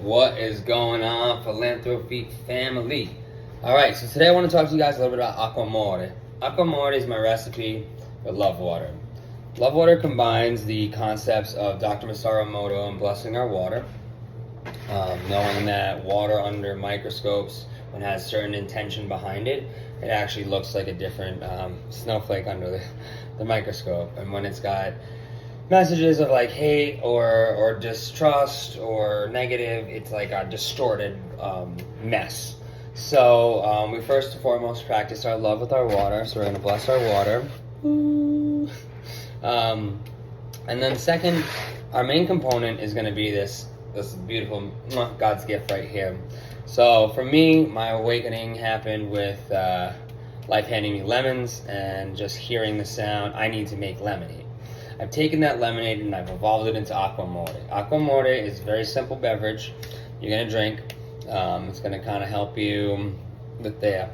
What is going on, philanthropy family? All right, so today I want to talk to you guys a little bit about Aqua Amore. Aqua Amore is my recipe for love water. Love water combines the concepts of Dr. Masaru Emoto and blessing our water, knowing that water under microscopes, when it has certain intention behind it, it actually looks like a different snowflake under the microscope. And when it's got messages of like hate or distrust or negative, it's like a distorted mess. So we first and foremost practice our love with our water. So we're going to bless our water. And then second, our main component is going to be this beautiful God's gift right here. So for me, my awakening happened with life handing me lemons and just hearing the sound, I need to make lemonade. I've taken that lemonade and I've evolved it into Aqua Amore. Aqua Amore is a very simple beverage you're going to drink. It's going to kind of help you with the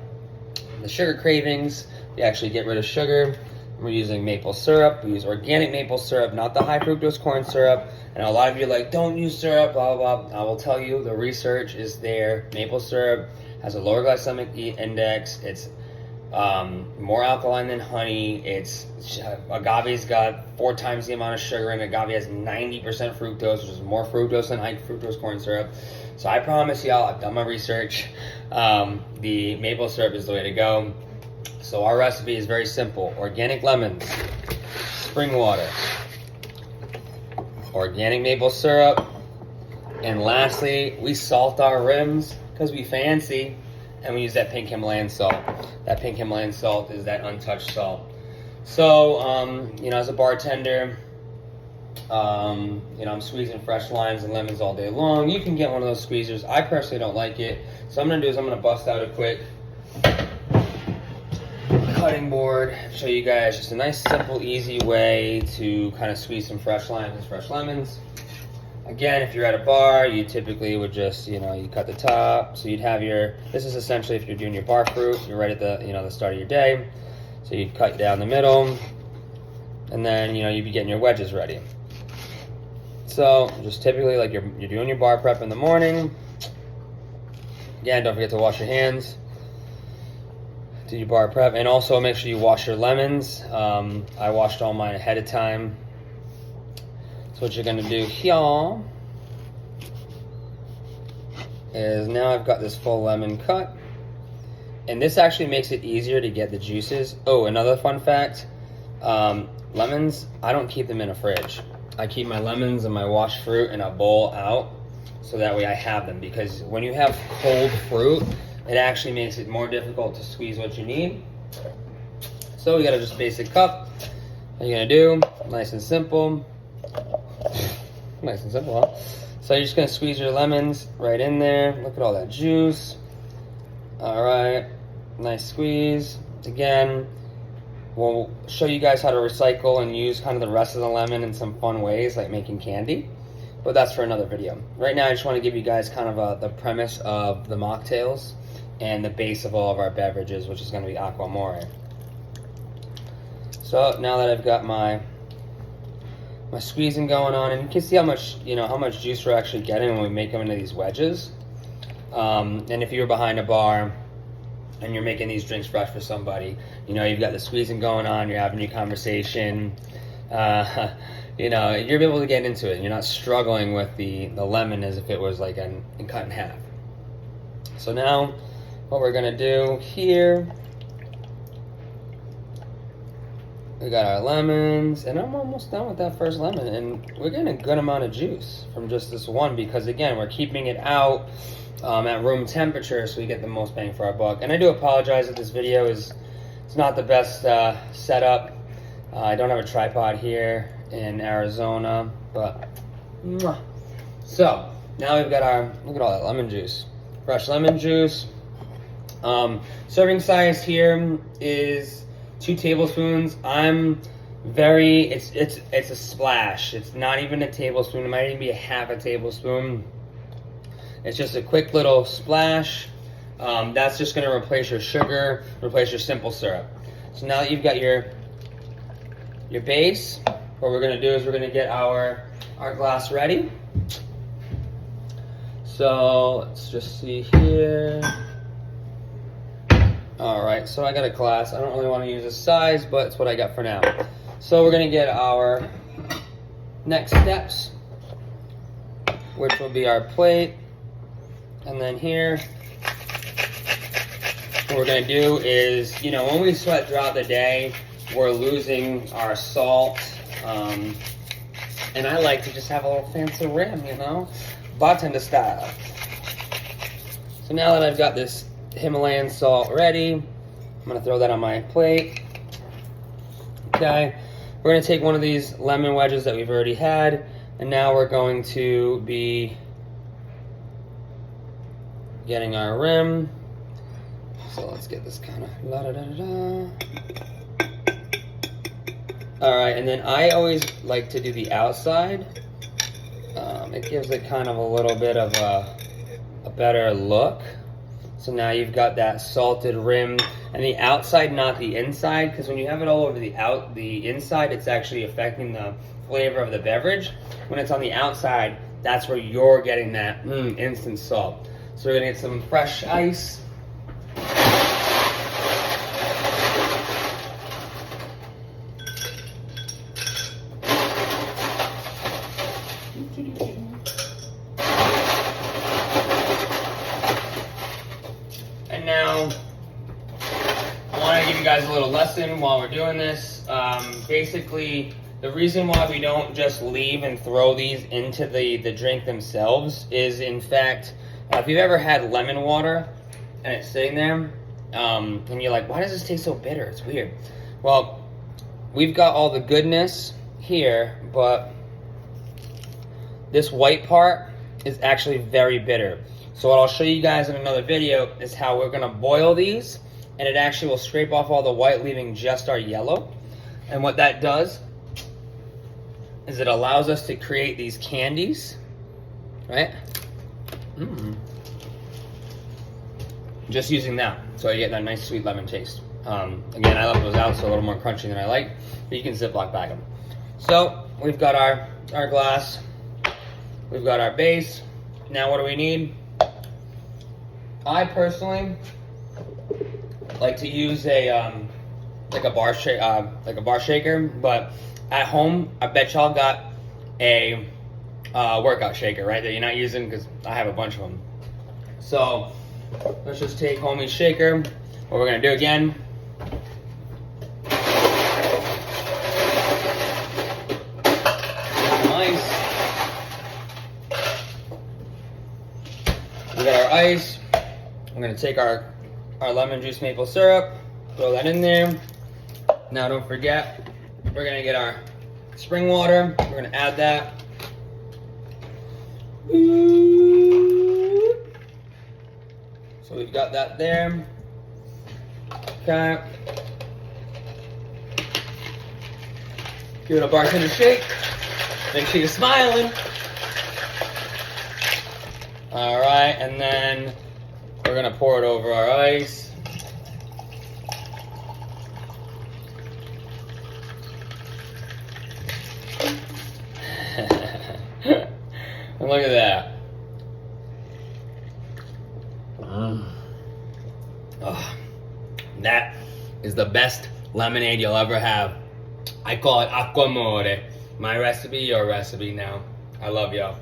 sugar cravings. You actually get rid of sugar. We're using maple syrup. We use organic maple syrup, not the high fructose corn syrup. And a lot of you are like, don't use syrup, blah, blah, blah. I will tell you, the research is there. Maple syrup has a lower glycemic index. It's more alkaline than honey. Agave's got 4 times the amount of sugar, and agave has 90% fructose, which is more fructose than high fructose corn syrup. So I promise y'all, I've done my research. The maple syrup is the way to go. So our recipe is very simple: organic lemons, spring water, organic maple syrup, and lastly, we salt our rims because we fancy. And we use that pink Himalayan salt. That pink Himalayan salt is that untouched salt. So, as a bartender, I'm squeezing fresh limes and lemons all day long. You can get one of those squeezers. I personally don't like it. So I'm going to do is I'm going to bust out a quick cutting board, show you guys just a nice, simple, easy way to kind of squeeze some fresh limes and fresh lemons. Again, if you're at a bar, you typically would just, you cut the top. So you'd have this is essentially if you're doing your bar fruit, you're right at the start of your day. So you'd cut down the middle, and then, you'd be getting your wedges ready. So just typically like you're doing your bar prep in the morning. Again, don't forget to wash your hands. Do your bar prep, and also make sure you wash your lemons. I washed all mine ahead of time. So what you're going to do here is now I've got this full lemon cut, and this actually makes it easier to get the juices. Oh, another fun fact, lemons, I don't keep them in a fridge. I keep my lemons and my washed fruit in a bowl out, so that way I have them, because when you have cold fruit, it actually makes it more difficult to squeeze what you need. So we got a just basic cup. What you're going to do, nice and simple. Nice and simple, huh? So you're just going to squeeze your lemons right in there. Look at all that juice. All right, nice squeeze. Again, we'll show you guys how to recycle and use kind of the rest of the lemon in some fun ways, like making candy. But that's for another video. Right now, I just want to give you guys kind of the premise of the mocktails and the base of all of our beverages, which is going to be Aqua Amore. So now that I've got my squeezing going on, and you can see how much juice we're actually getting when we make them into these wedges. And if you're behind a bar and you're making these drinks fresh for somebody, you've got the squeezing going on, you're having your conversation, you're able to get into it, and you're not struggling with the lemon as if it was like cut in half. So now what we're gonna do here, we got our lemons, and I'm almost done with that first lemon, and we're getting a good amount of juice from just this one, because again, we're keeping it out at room temperature so we get the most bang for our buck. And I do apologize if this video it's not the best setup. I don't have a tripod here in Arizona, but so now we've got look at all that lemon juice, fresh lemon juice. Serving size here is 2 tablespoons. It's a splash. It's not even a tablespoon. It might even be a half a tablespoon. It's just a quick little splash. That's just going to replace your sugar, replace your simple syrup. So now that you've got your base, what we're going to do is we're going to get our glass ready. So let's just see here. All right, so I got a glass. I don't really want to use this size, but it's what I got for now. So we're gonna get our next steps, which will be our plate. And then here, what we're gonna do is, you know, when we sweat throughout the day, we're losing our salt. And I like to just have a little fancy rim, you know, bartender style. So now that I've got this Himalayan salt ready, I'm gonna throw that on my plate. Okay, we're gonna take one of these lemon wedges that we've already had, and now we're going to be getting our rim. So let's get this kind of la da da da da. All right, and then I always like to do the outside. It gives it kind of a little bit of a better look. So now you've got that salted rim, and the outside, not the inside, because when you have it all over the inside, it's actually affecting the flavor of the beverage. When it's on the outside, that's where you're getting that instant salt. So we're gonna get some fresh ice. And now, I want to give you guys a little lesson while we're doing this. Basically, the reason why we don't just leave and throw these into the drink themselves is, in fact, if you've ever had lemon water and it's sitting there, and you're like, why does this taste so bitter? It's weird. Well, we've got all the goodness here, but this white part is actually very bitter. So what I'll show you guys in another video is how we're gonna boil these, and it actually will scrape off all the white, leaving just our yellow. And what that does is it allows us to create these candies, right? Just using that, so you get that nice sweet lemon taste. Again, I left those out, so a little more crunchy than I like, but you can Ziploc bag them. So we've got our glass, we've got our base. Now what do we need? I personally like to use a like a bar shaker, but at home I bet y'all got a workout shaker, right? That you're not using, because I have a bunch of them. So let's just take homie's shaker. What we're gonna do again. Ice. We got our ice. I'm gonna take our lemon juice maple syrup, throw that in there. Now don't forget, we're gonna get our spring water. We're gonna add that. So we've got that there. Okay. Give it a bartender shake. Make sure you're smiling. All right, and then we're gonna pour it over our ice. And look at that. Oh, that is the best lemonade you'll ever have. I call it Aqua Amore. My recipe, your recipe now. I love y'all.